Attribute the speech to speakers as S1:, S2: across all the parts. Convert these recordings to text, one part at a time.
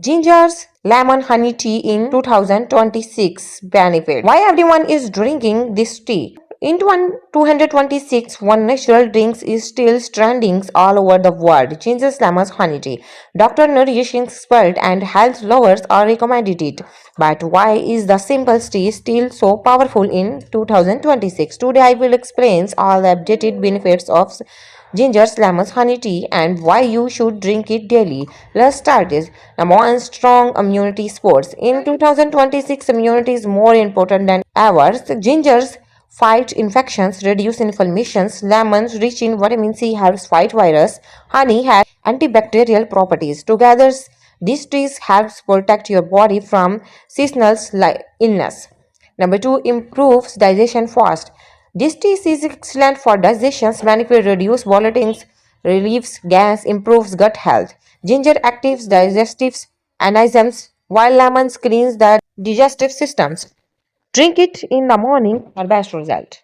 S1: Ginger's lemon honey tea in 2026 benefit. Why everyone is drinking this tea? In 226, one natural drink is still trending all over the world. Ginger's lemon honey tea. Doctor, nutrition expert, and health lovers are recommended it. But why is the simple tea still so powerful in 2026? Today I will explain all the updated benefits of Ginger's lemon honey tea and why you should drink it daily. Let's start this. Number one, strong immunity sports. In 2026, immunity is more important than ever. Ginger's fight infections, reduce inflammations. Lemons, rich in vitamin C, helps fight virus. Honey has antibacterial properties. Together, these teas helps protect your body from seasonal illness. Number two, improves digestion fast. This tea is excellent for digestion, benefit reduce bloatings, relieves gas, improves gut health. Ginger actives digestive enzymes, while lemon cleans the digestive systems. Drink it in the morning for best result.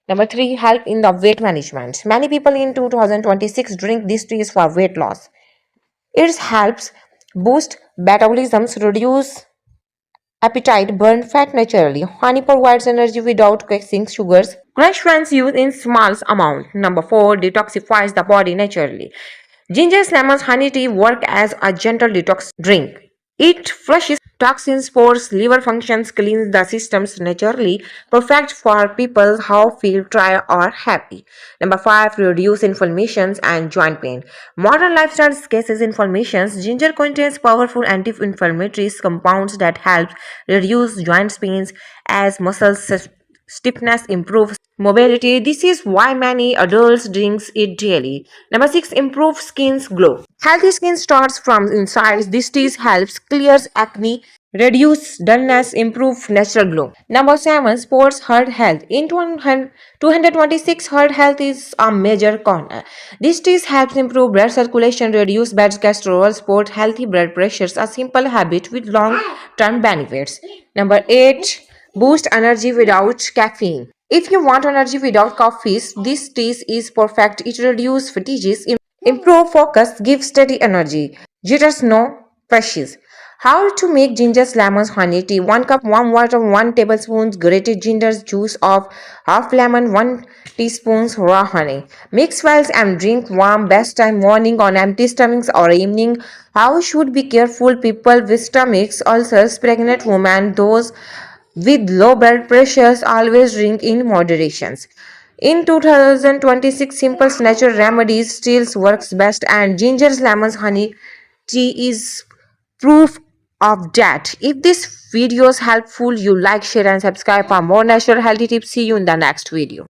S1: Number three, help in the weight management. Many people in 2026 drink these teas for weight loss. It helps boost metabolism, reduce appetite, burn fat naturally. Honey provides energy without causing sugars. Crush once used in small amount. Number 4. Detoxifies the body naturally. Ginger, lemon, honey tea work as a gentle detox drink. It flushes toxins, pores, liver functions, cleans the systems naturally. Perfect for people who feel tired or happy. Number 5. Reduce inflammations and joint pain. Modern lifestyle causes inflammations. Ginger contains powerful anti-inflammatory compounds that help reduce joint pains as muscles stiffness improves mobility. This is why many adults drink it daily. Number 6. Improve skin's glow. Healthy skin starts from inside. This tea helps clears acne, reduce dullness, improve natural glow. Number 7. Sports heart health. In 226, heart health is a major corner. This tea helps improve blood circulation, reduce bad cholesterol, support healthy blood pressures, a simple habit with long-term benefits. Number 8. Boost energy without caffeine. If you want energy without coffee, this tea is perfect. It reduces fatigue, improve focus, give steady energy. Jitters no precious. How to make ginger lemon honey tea? 1 cup warm water, 1 tablespoon grated ginger juice of half lemon, 1 teaspoon raw honey. Mix well and drink warm. Best time morning on empty stomachs or evening. How should be careful people with stomachs ulcers, pregnant women, those with low blood pressures always drink in moderations. In 2026, simple natural remedies still works best and ginger lemon honey tea is proof of that. If this video is helpful, you like, share and subscribe for more natural healthy tips. See you in the next video.